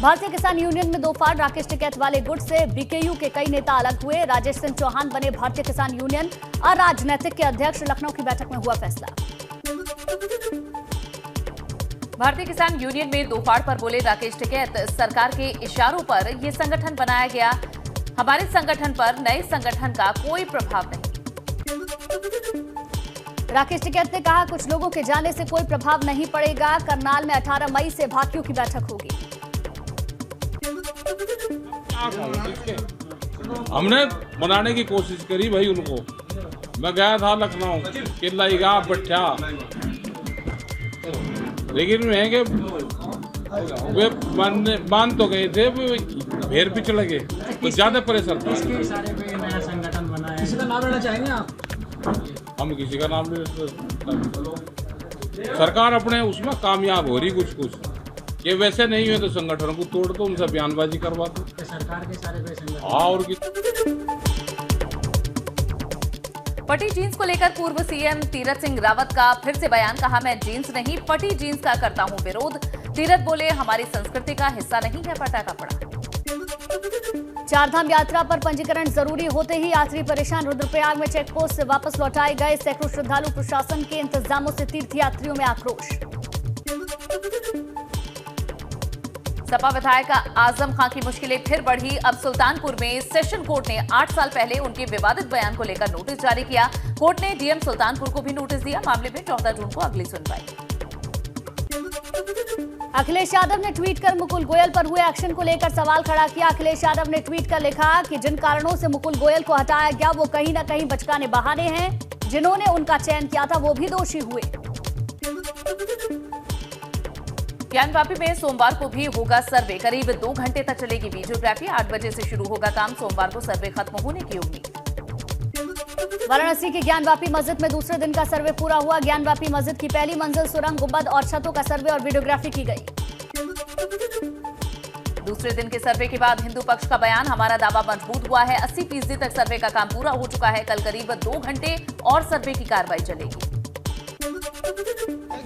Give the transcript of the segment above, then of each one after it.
भारतीय किसान यूनियन में दो फाड़, राकेश टिकैत वाले गुट से बीकेयू के कई नेता अलग हुए। राजेश सिंह चौहान बने भारतीय किसान यूनियन अराजनैतिक के अध्यक्ष। लखनऊ की बैठक में हुआ फैसला। भारतीय किसान यूनियन में दो फाड़ पर बोले राकेश टिकैत, सरकार के इशारों पर यह संगठन बनाया गया। हमारे संगठन पर नए संगठन का कोई प्रभाव नहीं। राकेश टिकैत ने कहा, कुछ लोगों के जाने से कोई प्रभाव नहीं पड़ेगा। करनाल में 18 मई से भाकियों की बैठक होगी। हमने मनाने की कोशिश करी भाई उनको। मैं गया था लखनऊ, किला बट्ठा, लेकिन मैं के वे मान तो गए थे, भेड़ भी चले गए, तो ज्यादा परेशान था। नया संगठन बनाया, किसी का नाम लेना चाहेंगे आप? हम किसी का नाम ले, सरकार अपने उसमें कामयाब हो रही कुछ ये वैसे नहीं हुए तो संगठन को तोड़ दो, उनसे बयानबाजी करवा दो। सरकार के सारे पैसे और पटी जींस को लेकर पूर्व सीएम तीरथ सिंह रावत का फिर से बयान। कहा, मैं जींस नहीं पटी जींस का करता हूं विरोध। तीरथ बोले, हमारी संस्कृति का हिस्सा नहीं है पटा कपड़ा। चारधाम यात्रा पर पंजीकरण जरूरी होते ही यात्री परेशान। रुद्रप्रयाग में चेक पोस्ट से वापस लौटाए गए सैकड़ों श्रद्धालु। प्रशासन के इंतजामों से तीर्थयात्रियों में आक्रोश। सपा विधायक आजम खां की मुश्किलें फिर बढ़ी। अब सुल्तानपुर में सेशन कोर्ट ने 8 साल पहले उनके विवादित बयान को लेकर नोटिस जारी किया। कोर्ट ने डीएम सुल्तानपुर को भी नोटिस दिया। मामले में 14 जून को अगली सुनवाई। अखिलेश यादव ने ट्वीट कर मुकुल गोयल पर हुए एक्शन को लेकर सवाल खड़ा किया। अखिलेश यादव ने ट्वीट कर लिखा कि जिन कारणों से मुकुल गोयल को हटाया गया वो कहीं न कहीं बचकाने बहाने हैं। जिन्होंने उनका चयन किया था वो भी दोषी हुए। ज्ञानवापी में सोमवार को भी होगा सर्वे। करीब 2 घंटे तक चलेगी वीडियोग्राफी। 8 बजे से शुरू होगा काम। सोमवार को सर्वे खत्म होने की उम्मीद। वाराणसी की ज्ञानवापी मस्जिद में दूसरे दिन का सर्वे पूरा हुआ। ज्ञानवापी मस्जिद की पहली मंजिल, सुरंग, गुंबद और छतों का सर्वे और वीडियोग्राफी की गई। दूसरे दिन के सर्वे के बाद हिंदू पक्ष का बयान, हमारा दावा मजबूत हुआ है। 80% तक सर्वे का काम पूरा हो चुका है। कल करीब 2 घंटे और सर्वे की कार्रवाई चलेगी।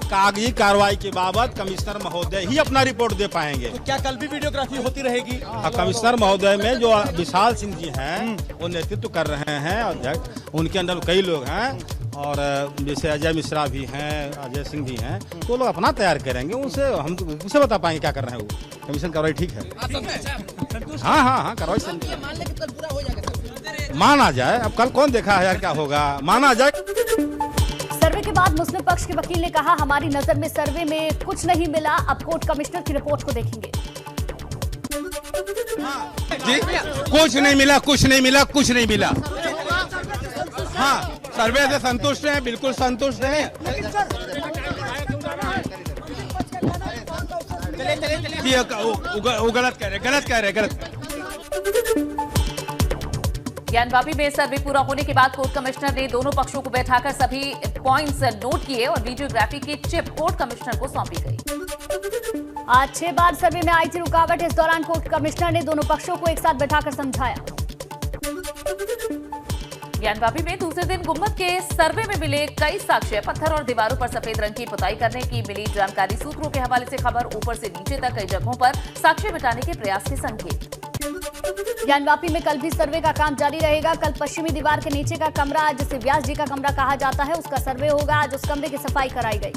कागजी कार्रवाई के बाबत कमिश्नर महोदय ही अपना रिपोर्ट दे पाएंगे। तो क्या कल भी वीडियोग्राफी होती रहेगी? कमिश्नर महोदय में जो विशाल सिंह जी हैं वो नेतृत्व कर रहे हैं अध्यक्ष, उनके अंदर कई लोग हैं और जैसे अजय मिश्रा भी हैं, अजय सिंह भी हैं, तो लोग अपना तैयार करेंगे। उनसे हम उसे बता पाएंगे क्या कर रहे हैं वो। कमीशन कार्रवाई ठीक है। हाँ कार्रवाई माना जाए। अब कल कौन देखा है यार क्या होगा, माना जाए। सर्वे के बाद मुस्लिम पक्ष के वकील ने कहा, हमारी नजर में सर्वे में कुछ नहीं मिला। अब कोर्ट कमिश्नर की रिपोर्ट को देखेंगे। जी कुछ नहीं मिला। हाँ, सर्वे से संतुष्ट हैं, बिल्कुल संतुष्ट हैं। वो गलत कह रहे। ज्ञानवापी में सर्वे पूरा होने के बाद कोर्ट कमिश्नर ने दोनों पक्षों को बैठाकर सभी पॉइंट्स नोट किए और वीडियोग्राफी की चिप कोर्ट कमिश्नर को सौंपी गई। आज 6 बार सर्वे में आई थी रुकावट। इस दौरान कोर्ट कमिश्नर ने दोनों पक्षों को एक साथ बैठाकर समझाया। ज्ञानवापी में दूसरे दिन गुम्बद के सर्वे में मिले कई साक्ष्य। पत्थर और दीवारों पर सफेद रंग की पुताई करने की मिली जानकारी। सूत्रों के हवाले से खबर, ऊपर से नीचे तक कई जगहों पर साक्ष्य मिटाने के प्रयास के संकेत। ज्ञानवापी में कल भी सर्वे का काम जारी रहेगा। कल पश्चिमी दीवार के नीचे का कमरा, जिसे व्यास जी का कमरा कहा जाता है, उसका सर्वे होगा। आज उस कमरे की सफाई कराई गई।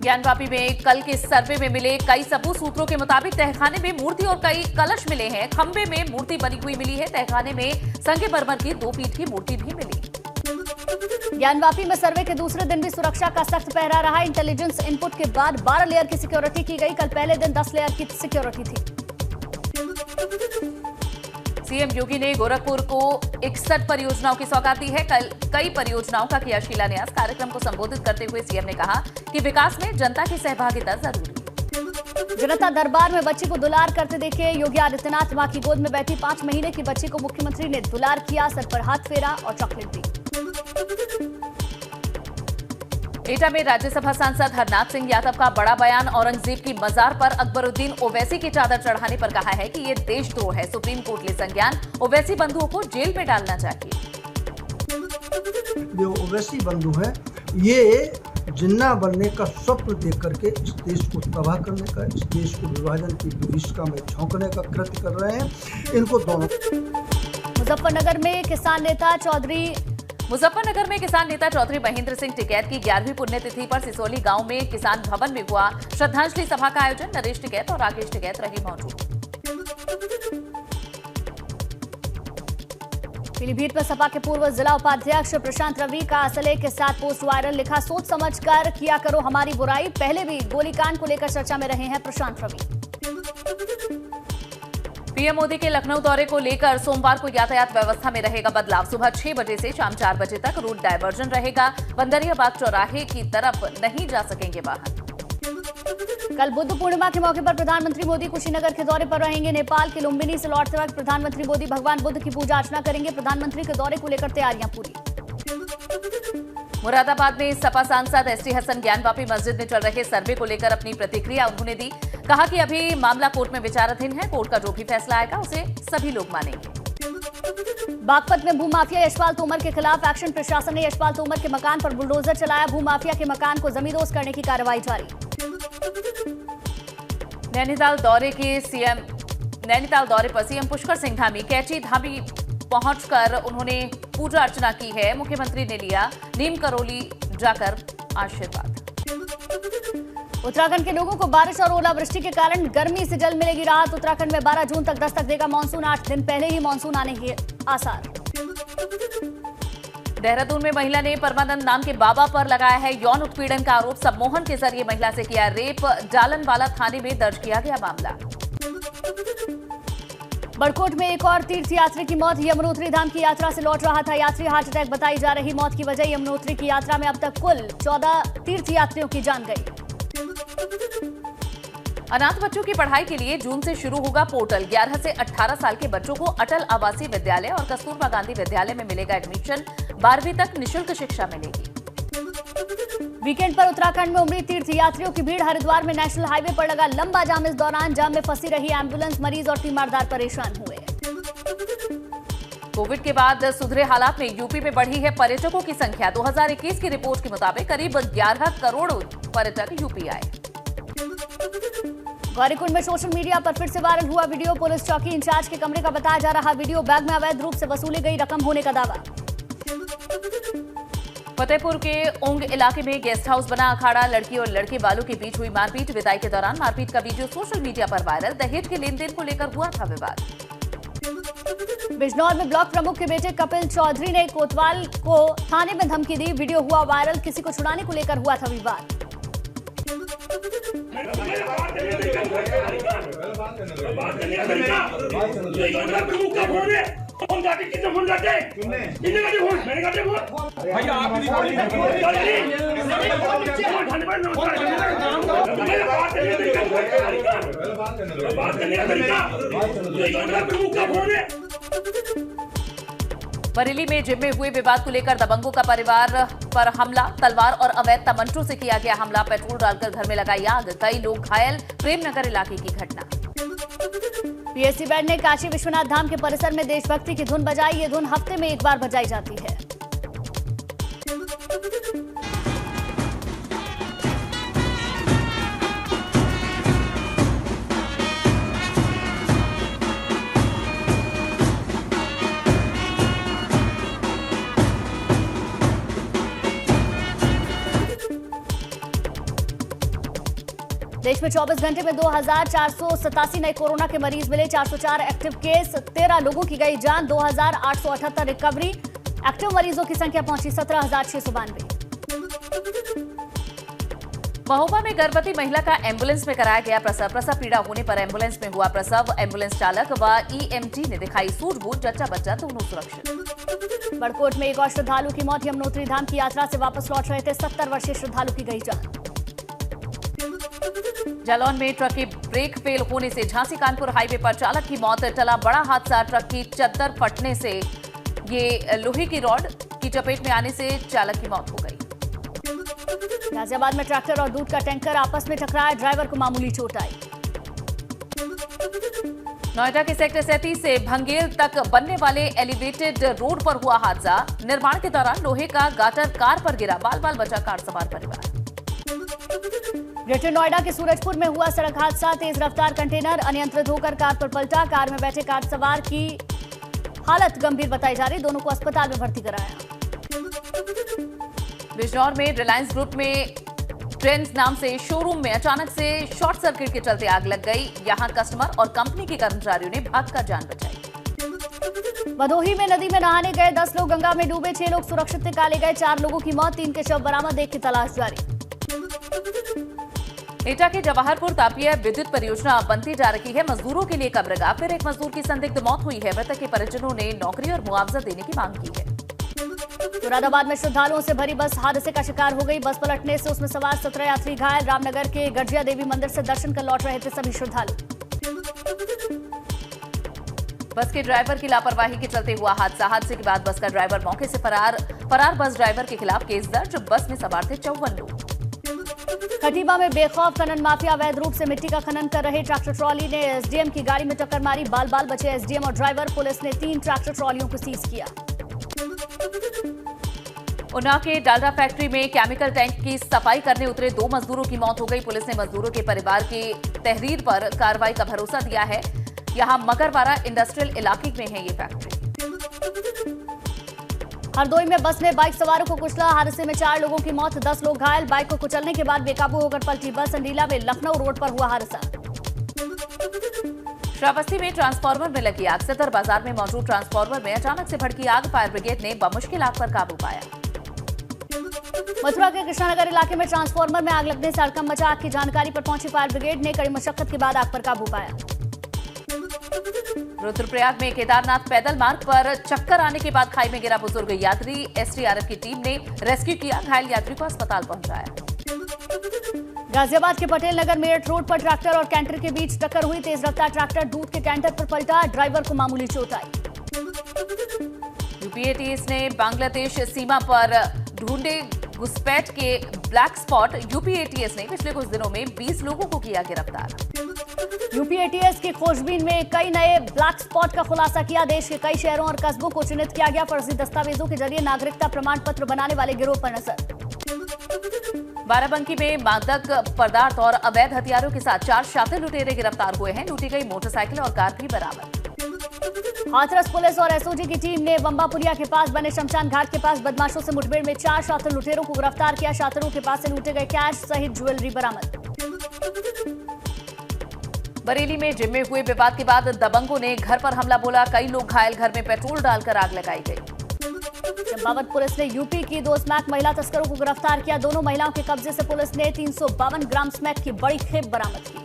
ज्ञानवापी में कल के सर्वे में मिले कई सबूत। सूत्रों के मुताबिक तहखाने में मूर्ति और कई कलश मिले हैं। खंबे में मूर्ति बनी हुई मिली है। तहखाने में संगमरमर की 2 फीट की मूर्ति भी मिली। ज्ञानवापी में सर्वे के दूसरे दिन भी सुरक्षा का सख्त पहरा रहा। इंटेलिजेंस इनपुट के बाद 12 लेयर की सिक्योरिटी की गई। कल पहले दिन 10 लेयर की सिक्योरिटी थी। सीएम योगी ने गोरखपुर को 61 परियोजनाओं की सौगात दी है। कल कई परियोजनाओं का किया शिलान्यास। कार्यक्रम को संबोधित करते हुए सीएम ने कहा कि विकास में जनता की सहभागिता जरूरी। जनता दरबार में बच्ची को दुलार करते देखे योगी आदित्यनाथ। मां की गोद में बैठी 5 महीने की बच्ची को मुख्यमंत्री ने दुलार किया, सर पर हाथ फेरा और चॉकलेट दी। एटा में राज्यसभा सांसद हरनाथ सिंह यादव का बड़ा बयान। औरंगजेब की मजार पर अकबरुद्दीन ओवैसी की चादर चढ़ाने पर कहा है कि ये देशद्रोह है। सुप्रीम कोर्ट ले संज्ञान। ओवैसी बंधुओं को जेल में डालना चाहिए। जो ओवैसी बंधु है ये जिन्ना बनने का स्वप्न देख करके इस देश को तबाह करने का, इस देश को विभाजन की विभीषिका में झोंकने का कृत्य कर रहे हैं। इनको दोनों। मुजफ्फरनगर में किसान नेता चौधरी महेंद्र सिंह टिकैत की 11वीं पुण्यतिथि पर सिसोली गांव में किसान भवन में हुआ श्रद्धांजलि सभा का आयोजन। नरेश टिकैत और राकेश टिकैत रहे मौजूद। पीलीभीत में सपा के पूर्व जिला उपाध्यक्ष प्रशांत रवि का असले के साथ पोस्ट वायरल। लिखा, सोच समझकर किया करो हमारी बुराई। पहले भी गोलीकांड को लेकर चर्चा में रहे हैं प्रशांत रवि। पीएम मोदी के लखनऊ दौरे को लेकर सोमवार को यातायात व्यवस्था में रहेगा बदलाव। सुबह 6 बजे से शाम 4 बजे तक रूट डायवर्जन रहेगा। बंदरियाबाग चौराहे की तरफ नहीं जा सकेंगे वाहन। कल बुद्ध पूर्णिमा के मौके पर प्रधानमंत्री मोदी कुशीनगर के दौरे पर रहेंगे। नेपाल के लुम्बिनी से लौटते वक्त प्रधानमंत्री मोदी भगवान बुद्ध की पूजा अर्चना करेंगे। प्रधानमंत्री के दौरे को लेकर तैयारियां पूरी। मुरादाबाद में सपा सांसद एसटी हसन ज्ञानवापी मस्जिद में चल रहे सर्वे को लेकर अपनी प्रतिक्रिया उन्होंने दी। कहा कि अभी मामला कोर्ट में विचाराधीन है। कोर्ट का जो भी फैसला आएगा उसे सभी लोग मानेंगे। बागपत में भूमाफिया यशपाल तोमर के खिलाफ एक्शन। प्रशासन ने यशपाल तोमर के मकान पर बुलडोजर चलाया। भूमाफिया के मकान को जमींदोज करने की कार्रवाई जारी। नैनीताल दौरे पर सीएम पुष्कर सिंह धामी कैची धामी पहुंचकर उन्होंने पूजा अर्चना की है। मुख्यमंत्री ने लिया नीम करोली जाकर आशीर्वाद। उत्तराखंड के लोगों को बारिश और ओलावृष्टि के कारण गर्मी से जल्द मिलेगी राहत। उत्तराखंड में 12 जून तक दस्तक देगा मानसून। 8 दिन पहले ही मानसून आने के आसार। देहरादून में महिला ने परमानंद नाम के बाबा पर लगाया है यौन उत्पीड़न का आरोप। सम्मोहन के जरिए महिला से किया रेप। जालनवाला थाने में दर्ज किया गया मामला। बड़कोट में एक और तीर्थयात्री की मौत। यमुनोत्री धाम की यात्रा से लौट रहा था यात्री। हार्ट अटैक बताई जा रही मौत की वजह। यमुनोत्री की यात्रा में अब तक कुल 14 तीर्थयात्रियों की जान गई। अनाथ बच्चों की पढ़ाई के लिए जून से शुरू होगा पोर्टल। 11 से 18 साल के बच्चों को अटल आवासीय विद्यालय और कस्तूरबा गांधी विद्यालय में मिलेगा एडमिशन। 12वीं तक निःशुल्क शिक्षा मिलेगी। वीकेंड पर उत्तराखंड में उमड़ी तीर्थयात्रियों की भीड़। हरिद्वार में नेशनल हाईवे पर लगा लंबा जाम। इस दौरान जाम में फंसी रही एम्बुलेंस, मरीज और तीमारदार परेशान हुए। कोविड के बाद सुधरे हालात में यूपी में बढ़ी है पर्यटकों की संख्या। 2021 की रिपोर्ट के मुताबिक करीब 11 करोड़ पर्यटक यूपी आए। गौरीकुंड में सोशल मीडिया पर फिर से वायरल हुआ वीडियो। पुलिस चौकी इंचार्ज के कमरे का बताया जा रहा वीडियो। बैग में अवैध रूप से वसूली गई रकम होने का दावा। फतेहपुर के ओंग इलाके में गेस्ट हाउस बना अखाड़ा। लड़की और लड़के वालों के बीच हुई मारपीट। विदाई के दौरान मारपीट का वीडियो सोशल मीडिया पर वायरल। दहेज के लेन देन को लेकर हुआ था विवाद। बिजनौर में ब्लॉक प्रमुख के बेटे कपिल चौधरी ने कोतवाल को थाने में धमकी दी। वीडियो हुआ वायरल। किसी को छुड़ाने को लेकर हुआ था विवाद। बरेली में जिम में हुए विवाद को लेकर दबंगों का परिवार पर हमला। तलवार और अवैध तमंचों से किया गया हमला। पेट्रोल डालकर घर में लगाई आग। कई लोग घायल। प्रेमनगर इलाके की घटना। पीएससी बैंड ने काशी विश्वनाथ धाम के परिसर में देशभक्ति की धुन बजाई। ये धुन हफ्ते में एक बार बजाई जाती है। देश में 24 घंटे में 2487 नए कोरोना के मरीज मिले। 404 एक्टिव केस। 13 लोगों की गई जान। 2878 रिकवरी। एक्टिव मरीजों की संख्या पहुंची 17,692। महोबा में गर्भवती महिला का एम्बुलेंस में कराया गया प्रसव। प्रसव पीड़ा होने पर एम्बुलेंस में हुआ प्रसव। एम्बुलेंस चालक व ईएमटी ने दिखाई सूझबूझ। जच्चा बच्चा दोनों सुरक्षित। बड़कोट में एक और श्रद्धालु की मौत। यमुनोत्री धाम की यात्रा से वापस लौट रहे थे 70 वर्षीय श्रद्धालु की गई जान। जालौन में ट्रक की ब्रेक फेल होने से झांसी कानपुर हाईवे पर चालक की मौत। टला बड़ा हादसा। ट्रक की चद्दर फटने से ये लोहे की रॉड की चपेट में आने से चालक की मौत हो गई। गाजियाबाद में ट्रैक्टर और दूध का टैंकर आपस में टकराया। ड्राइवर को मामूली चोट आई। नोएडा के सेक्टर 37 से भंगेल तक बनने वाले एलिवेटेड रोड पर हुआ हादसा। निर्माण के दौरान लोहे का गाटर कार पर गिरा। बाल बाल बचा कार सवार परिवार। ग्रेटर नोएडा के सूरजपुर में हुआ सड़क हादसा। तेज रफ्तार कंटेनर अनियंत्रित होकर कार पर पलटा। कार में बैठे कार सवार की हालत गंभीर बताई जा रही। दोनों को अस्पताल में भर्ती कराया। बिजनौर में रिलायंस ग्रुप में ट्रेंड्स नाम से शोरूम में अचानक से शॉर्ट सर्किट के चलते आग लग गई। यहां कस्टमर और कंपनी के कर्मचारियों ने भागकर जान बचाई। भदोही में नदी में नहाने गए 10 लोग गंगा में डूबे। 6 लोग सुरक्षित निकाले गए। 4 लोगों की मौत, 3 के शव बरामद। एक की तलाश जारी। एटा के जवाहरपुर तापीय विद्युत परियोजना बनती जा रही है। मजदूरों के लिए कब्रगाह। फिर एक मजदूर की संदिग्ध मौत हुई है। मृतक के परिजनों ने नौकरी और मुआवजा देने की मांग की है। मुरादाबाद में श्रद्धालुओं से भरी बस हादसे का शिकार हो गई। बस पलटने से उसमें सवार 17 यात्री घायल। रामनगर के गरजिया देवी मंदिर से दर्शन कर लौट रहे थे सभी श्रद्धालु। बस के ड्राइवर की लापरवाही के चलते हुआ हादसा। हादसे के बाद बस का ड्राइवर मौके से फरार बस ड्राइवर के खिलाफ केस दर्ज। बस में सवार थे 54 लोग। खटीमा में बेखौफ खनन माफिया अवैध रूप से मिट्टी का खनन कर रहे ट्रैक्टर ट्रॉली ने एसडीएम की गाड़ी में टक्कर मारी। बाल बाल बचे एसडीएम और ड्राइवर। पुलिस ने 3 ट्रैक्टर ट्रॉलियों को सीज किया। उन्नाव के डालडा फैक्ट्री में केमिकल टैंक की सफाई करने उतरे 2 मजदूरों की मौत हो गई। पुलिस ने मजदूरों के परिवार की तहरीर पर कार्रवाई का भरोसा दिया है। यहां मकरवाड़ा इंडस्ट्रियल इलाके में है ये फैक्ट्री। हरदोई में बस ने बाइक सवारों को कुचला। हादसे में 4 लोगों की मौत, 10 लोग घायल। बाइक को कुचलने के बाद बेकाबू होकर पलटी बस। अंडीला में लखनऊ रोड पर हुआ हादसा। श्रावस्ती में ट्रांसफार्मर में लगी आग। सदर बाजार में मौजूद ट्रांसफार्मर में अचानक से भड़की आग। फायर ब्रिगेड ने बमुश्किल आग पर काबू पाया। मथुरा के कृष्णानगर इलाके में ट्रांसफार्मर में आग लगने से हड़कंप मचा। आग की जानकारी पर पहुंची फायर ब्रिगेड ने कड़ी मशक्कत के बाद आग पर काबू पाया। रुद्रप्रयाग में केदारनाथ पैदल मार्ग पर चक्कर आने के बाद खाई में गिरा बुजुर्ग यात्री। एसडीआरएफ की टीम ने रेस्क्यू किया। घायल यात्री को अस्पताल पहुंचाया। गाजियाबाद के पटेल नगर मेरठ रोड पर ट्रैक्टर और कैंटर के बीच टक्कर हुई। तेज रफ्तार ट्रैक्टर दूध के कैंटर पर पलटा। ड्राइवर को मामूली चोट आई। यूपीएटीएस ने बांग्लादेश सीमा पर ढूंढे घुसपैठ के ब्लैक स्पॉट। यूपीएटीएस ने पिछले कुछ दिनों में 20 लोगों को किया गिरफ्तार। यूपीएटीएस की खोजबीन में कई नए ब्लैक स्पॉट का खुलासा किया। देश के कई शहरों और कस्बों को चिन्हित किया गया। फर्जी दस्तावेजों के जरिए नागरिकता प्रमाण पत्र बनाने वाले गिरोह पर नजर। बाराबंकी में मादक पदार्थ और अवैध हथियारों के साथ 4 शातिर लुटेरे गिरफ्तार हुए हैं। लूटी गई मोटरसाइकिल और कार भी बरामद। हाथरस पुलिस और एसओजी की टीम ने बम्बापुरिया के पास बने शमशान घाट के पास बदमाशों से मुठभेड़ में 4 शातिर लुटेरों को गिरफ्तार किया। शातिरों के पास से लूटे गए कैश सहित ज्वेलरी बरामद। बरेली में जिम में हुए विवाद के बाद दबंगों ने घर पर हमला बोला। कई लोग घायल। घर में पेट्रोल डालकर आग लगाई गई। चंपावत पुलिस ने यूपी की 2 स्मैक महिला तस्करों को गिरफ्तार किया। दोनों महिलाओं के कब्जे से पुलिस ने 352 ग्राम स्मैक की बड़ी खेप बरामद की।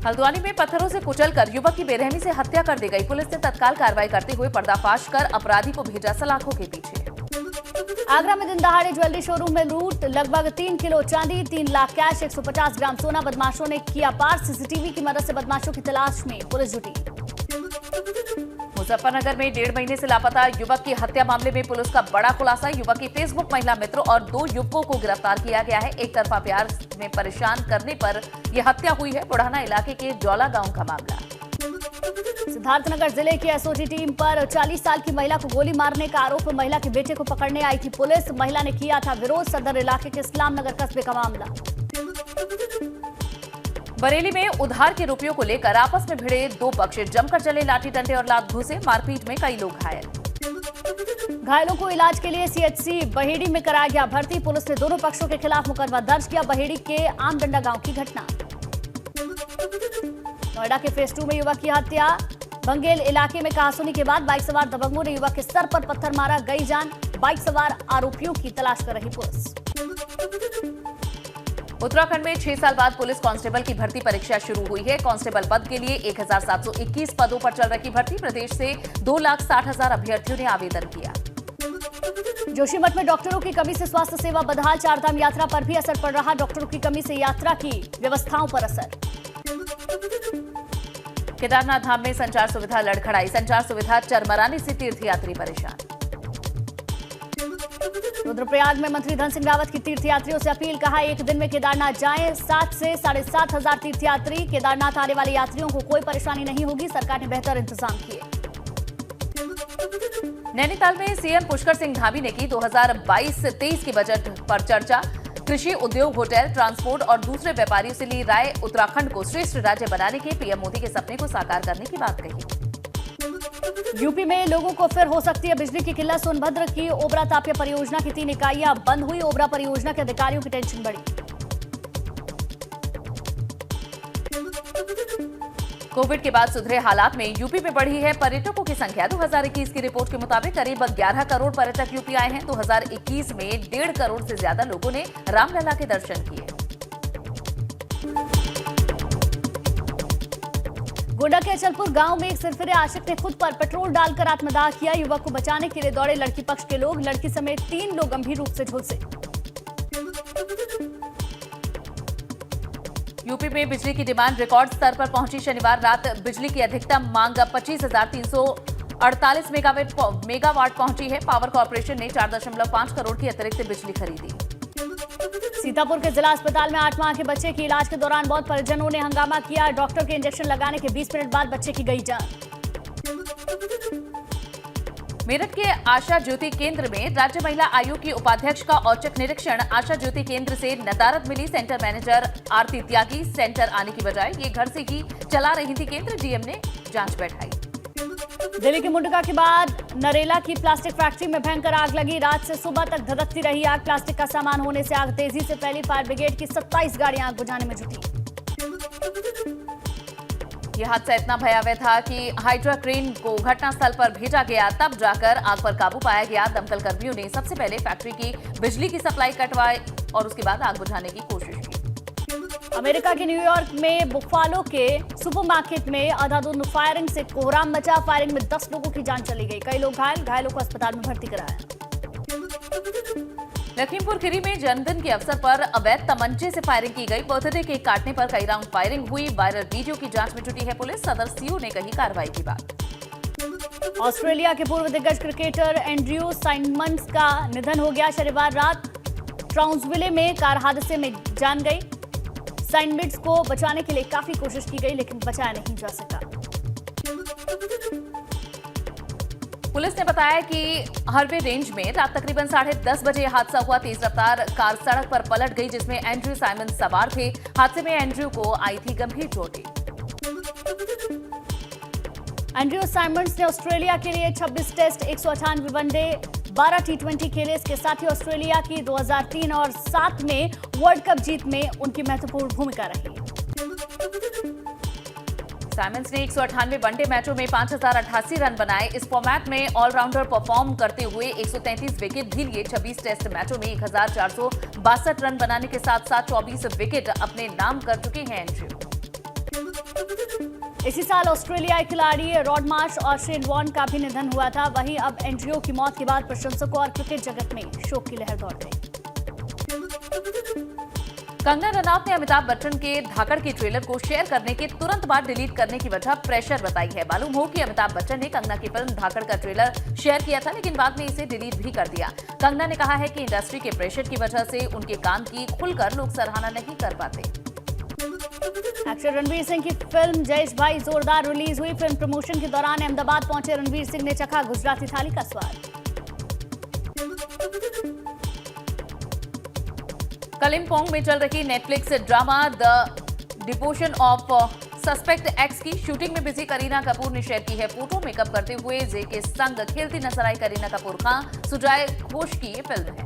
हल्द्वानी में पत्थरों से कुचलकर युवक की बेरहमी से हत्या कर दी गई। पुलिस ने तत्काल कार्रवाई करते हुए पर्दाफाश कर अपराधी को भेजा सलाखों के पीछे। आगरा में दिन दहाड़े ज्वेलरी शोरूम में लूट। लगभग 3 किलो चांदी, 3 लाख कैश, 150 ग्राम सोना बदमाशों ने किया पार। सीसीटीवी की मदद से बदमाशों की तलाश में पुलिस जुटी। मुजफ्फरनगर में 1.5 महीने से लापता युवक की हत्या मामले में पुलिस का बड़ा खुलासा। युवक की फेसबुक महिला मित्र और 2 युवकों को गिरफ्तार किया गया है। एक तरफा प्यार में परेशान करने पर यह हत्या हुई है। बुढ़ाना इलाके के जौला गांव का मामला। सिद्धार्थनगर जिले की एसओजी टीम पर 40 साल की महिला को गोली मारने का आरोप। महिला के बेटे को पकड़ने आई थी पुलिस। महिला ने किया था विरोध। सदर इलाके के इस्लाम नगर कस्बे का मामला। बरेली में उधार के रुपयों को लेकर आपस में भिड़े 2 पक्ष। जमकर चले लाठी डंडे और लात घुसे। मारपीट में कई लोग घायल। घायलों को इलाज के लिए सीएचसी बहेड़ी में कराया गया भर्ती। पुलिस ने दोनों पक्षों के खिलाफ मुकदमा दर्ज किया। बहेड़ी के आमडंडा गांव की घटना। नोएडा के फेज 2 में युवक की हत्या। बंगेल इलाके में कहासुनी के बाद बाइक सवार दबंगों ने युवक के सर पर पत्थर मारा। गई जान। बाइक सवार आरोपियों की तलाश कर रही पुलिस। उत्तराखंड में 6 साल बाद पुलिस कांस्टेबल की भर्ती परीक्षा शुरू हुई है। कांस्टेबल पद के लिए 1721 पदों पर चल रही भर्ती। प्रदेश से 2,60,000 अभ्यर्थियों ने आवेदन किया। जोशीमठ में डॉक्टरों की कमी से स्वास्थ्य सेवा बदहाल। 4 धाम यात्रा पर भी असर पड़ रहा। डॉक्टरों की कमी से यात्रा की व्यवस्थाओं पर असर। केदारनाथ धाम में संचार सुविधा लड़खड़ाई। संचार सुविधा चरमराने से तीर्थयात्री परेशान। रुद्रप्रयाग में मंत्री धन सिंह रावत की तीर्थयात्रियों से अपील। कहा, एक दिन में केदारनाथ जाएं। 7 से 7,500 तीर्थयात्री। केदारनाथ आने वाले यात्रियों को कोई परेशानी नहीं होगी। सरकार ने बेहतर इंतजाम किए। नैनीताल में सीएम पुष्कर सिंह धामी ने की 2022-23 के बजट पर चर्चा। कृषि, उद्योग, होटल, ट्रांसपोर्ट और दूसरे व्यापारियों से ली राय उत्तराखंड को श्रेष्ठ राज्य बनाने के पीएम मोदी के सपने को साकार करने की बात कही। यूपी में लोगों को फिर हो सकती है बिजली की किल्लत। सोनभद्र की ओबरा ताप्य परियोजना की 3 इकाइयां बंद हुई। ओबरा परियोजना के अधिकारियों की टेंशन बढ़ी। कोविड के बाद सुधरे हालात में यूपी में बढ़ी है पर्यटकों की संख्या। 2021 की रिपोर्ट के मुताबिक करीब 11 करोड़ पर्यटक यूपी आए हैं। 2021 में 1.5 करोड़ से ज्यादा लोगों ने रामलला के दर्शन किए। गोड्डा के अचलपुर गांव में एक सिरफिरे आशिक ने खुद पर पेट्रोल डालकर आत्मदाह किया। युवक को बचाने के लिए दौड़े लड़की पक्ष के लोग। लड़की समेत 3 लोग गंभीर रूप से झुलसे। यूपी में बिजली की डिमांड रिकॉर्ड स्तर पर पहुंची। शनिवार रात बिजली की अधिकतम मांग 25,348 मेगावाट पहुंची है। पावर कॉर्पोरेशन ने 4.5 करोड़ की अतिरिक्त बिजली खरीदी। सीतापुर के जिला अस्पताल में 8 माह के बच्चे की इलाज के दौरान बहुत परिजनों ने हंगामा किया। डॉक्टर के इंजेक्शन लगाने के 20 मिनट बाद बच्चे की गई जान। मेरठ के आशा ज्योति केंद्र में राज्य महिला आयोग की उपाध्यक्ष का औचक निरीक्षण। आशा ज्योति केंद्र से नदारद मिली। सेंटर मैनेजर आरती त्यागी सेंटर आने की बजाय ये घर से ही चला रही थी केंद्र। डीएम ने जांच बैठाई। दिल्ली के मुंडका के बाद नरेला की प्लास्टिक फैक्ट्री में भयंकर आग लगी। रात से सुबह तक धधकती रही आग। प्लास्टिक का सामान होने से आग तेजी से फैली। फायर ब्रिगेड की 27 गाड़ियां आग बुझाने में जुटी। यह हादसा इतना भयावह था कि हाइड्रा क्रेन को घटनास्थल पर भेजा गया, तब जाकर आग पर काबू पाया गया। दमकल कर्मियों ने सबसे पहले फैक्ट्री की बिजली की सप्लाई कटवाई और उसके बाद आग बुझाने की कोशिश की। अमेरिका के न्यूयॉर्क में बुफालो के सुपरमार्केट में अंधाधुंध फायरिंग से कोहराम मचा। फायरिंग में 10 लोगों की जान चली गई। कई लोग घायलों को अस्पताल में भर्ती कराया। लखीमपुर खीरी में जन्मदिन के अवसर पर अवैध तमंचे से फायरिंग की गई। बर्थडे केक काटने पर कई राउंड फायरिंग हुई। वायरल वीडियो की जांच में जुटी है पुलिस। सदर सीओ ने कही कार्रवाई की बात। ऑस्ट्रेलिया के पूर्व दिग्गज क्रिकेटर एंड्रयू साइमंड्स का निधन हो गया। शनिवार रात ट्राउंसविले में कार हादसे में जान गई। साइमंड्स को बचाने के लिए काफी कोशिश की गई लेकिन बचाया नहीं जा सका। पुलिस ने बताया कि हरवे रेंज में रात तकरीबन 10:30 बजे हादसा हुआ। तेज रफ्तार कार सड़क पर पलट गई जिसमें एंड्रयू साइमंड्स सवार थे। हादसे में एंड्रयू को आई थी गंभीर चोटें। एंड्रयू साइमंड्स ने ऑस्ट्रेलिया के लिए 26 टेस्ट, 198 वनडे, 12 टी20 खेले। इसके साथ ही ऑस्ट्रेलिया की 2003 और 2007 में वर्ल्ड कप जीत में उनकी महत्वपूर्ण भूमिका रही। साइमंड्स ने 198 वनडे मैचों में 5,088 रन बनाए। इस फॉर्मेट में ऑलराउंडर परफॉर्म करते हुए 133 विकेट भी लिए। 26 टेस्ट मैचों में 1,462 रन बनाने के साथ साथ 24 विकेट अपने नाम कर चुके हैं एंड्रयू। इसी साल ऑस्ट्रेलियाई खिलाड़ी रॉड मार्श और शेन वॉर्न का भी निधन हुआ था। वहीं अब एंड्रयू की मौत के बाद प्रशंसकों और क्रिकेट जगत में शोक की लहर दौड़ गई। कंगना रनौत ने अमिताभ बच्चन के धाकड़ के ट्रेलर को शेयर करने के तुरंत बाद डिलीट करने की वजह प्रेशर बताई है। मालूम हो कि अमिताभ बच्चन ने कंगना की फिल्म धाकड़ का ट्रेलर शेयर किया था लेकिन बाद में इसे डिलीट भी कर दिया। कंगना ने कहा है कि इंडस्ट्री के प्रेशर की वजह से उनके काम की खुलकर लोग सराहना नहीं कर पाते। एक्टर रणवीर सिंह की फिल्म जयेश भाई जोरदार रिलीज हुई। फिल्म प्रमोशन के दौरान अहमदाबाद पहुंचे रणवीर सिंह ने चखा गुजराती थाली का स्वाद। कलिम्पोंग में चल रही Netflix drama the devotion of suspect X की शूटिंग में बिजी करीना कपूर ने शेयर की है फोटो। मेकअप करते हुए जे के संग खेलती नजर आई करीना कपूर खान। सुजाय घोष की ये फिल्म है।